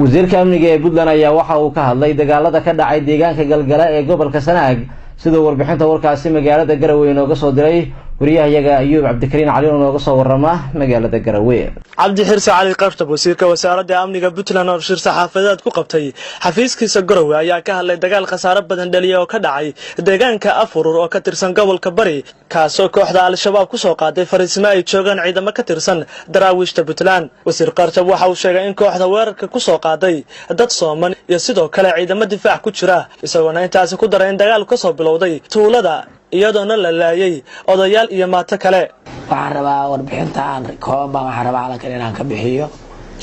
wasiirka amniga ee Puntland ayaa waxa uu ka hadlay dagaalada ka dhacay deegaanka Galgala ee gobolka Sanaag sida warbixinta warkaasi magaalada Garowe inooga soo diray wariyahayaga Ayuub Cabdikariin Cali oo nooga soo warrama magaalada Garowe. Cabdi Xirsi Cali Qartab wasiirka wasaaradda amniga Puntland oo shir saxaafadeed ku qabtay xafiiskiisa Garowe ayaa ka hadlay dagaal khasaare badan dhaliya oo ka dhacay deegaanka Afurur oo ka tirsan gobolka Bari kaasoo kooxda Al-Shabaab ku soo qaaday fariisimo ay joogaan ciidamo ka tirsan daraawiishta Puntland. Wasiir Qartab waxa uu sheegay in kooxda weerarka ku soo qaaday dad Soomaan iyo sidoo kale ciidamo difaac ku jira isagoo intaas ku daray in dagaal ka soo bilowday tuulada iyadoona la laayay odayaal iyo maato kale. waxaan rabaa warbixintaan kooban waxaan rabaa halkan inaan ka bixiyo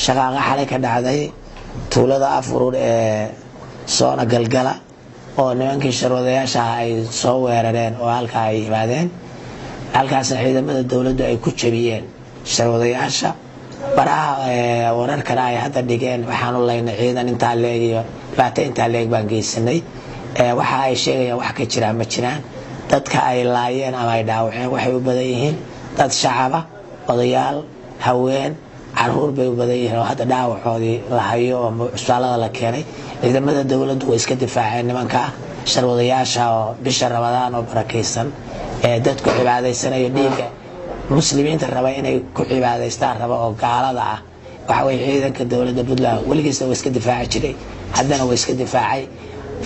shaqaaqa xalay ka dhacday tuulada Afurur ee Soona Galgala oo nimankii sharwadayaasha ay soo weerareen oo halka ay yimaadeen halkaas ciidamada dawladdu ay ku jabiyeen sharwadayaasha baraha wararkana ay hadda dhigeen waxaan u leeyahay ciidan inta leegiyo baata inta leeg baan geysanay waxa ay sheegayaan wax ka jira ma jiraan dadka ay laayeen ama ay dhaawaceen waxay u badan yihiin dad shacab ah odayaal haween caruur bay u badan yihiin oo hadda dhaawacoodii la hayo oo cusbaalada la keenay ciidamada dawladdu way iska difaaceen nimanka sharwadayaasha oo bisha Ramadaan oo barakeysan dadku cibaadeysanaya dhiiga muslimiinta raba inay ku cibaadaystaan raba oo gaalada ah waxa way ciidanka dawladda Puntland waligiis way iska difaaci jiray haddana way iska difaacay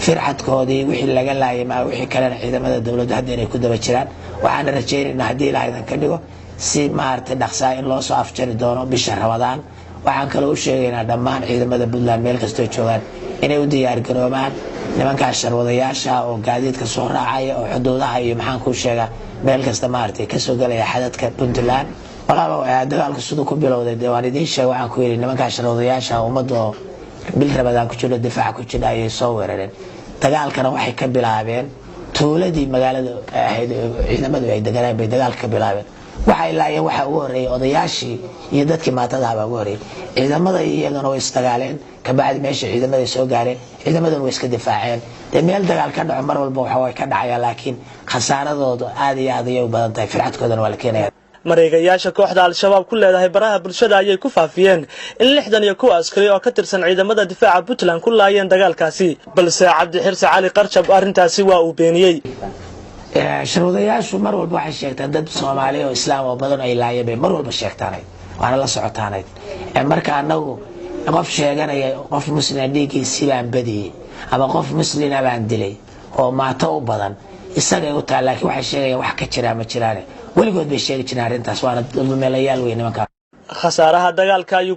firxadkoodii wixii laga laayay ma wixii kale ciidamada dawladda hadda inay ku daba jiraan waxaan rajaynaynaa hadii Ilaahay ka dhigo si maartay dhaqsaa in loo soo afjari doono bisha Ramadaan waxaan kale u sheegaynaa dhammaan ciidamada Puntland meel kasta oo joogaan inay u diyaar garoobaan nimanka sharwadayaasha oo gaadiidka soo raacay oo xuduudaha iyo maxaan ku sheegaa meel kasta maartay ka soo galaya xadadka Puntland walaalo dagaalku sidoo ku bilowday deewaan idin sheegay waxaan ku yiri nimanka sharwadayaasha ummadda bil Ramadaan ku jiro difaac ku jira ay soo weerareen dagaalkana waxay ka bilaabeen tuuladii magaalada ahayd ciidamadu ay deganaan bay dagaal ka bilaabeen waxay laayeen waxa ugu horeeyay odayaashii iyo dadkii maatada ah ugu horeeyay ciidamada iyagana way isdagaaleen ka bacdi meesha ciidamada soo gaareen ciidamadu way iska difaaceen meel dagaal ka dhaco mar walba waxa way ka dhacaya laakiin khasaaradoodu aad iyo aad ay u badan tahay firxadkoodana waa la keenayaa mareegayaasha kooxda Al-Shabaab ku leedahay baraha bulshada ayay ku faafiyeen in 62 askari oo ka tirsan ciidamada difaaca Puntland ku laayeen dagaalkaasi balse Cabdi Xirsi Cali Qartab arintaasi waa uu beeniyay sharwadayaashu mar walba waxay sheegtaan dad Soomaali oo Islaam oo badan ay laayeen mar walba sheegtaanay waana la socotaanay marka anagu qof sheeganaya qof muslim dhigiisa baan badiyay ama qof muslim baan dilay oo maato u badan isaga u taa laakiin waxay sheegayaan wax ka jira ma jiraan waligood bay sheegi jireen arintaas waana dulmeelayaal weyn nimanka khasaaraha dagaalka ayuu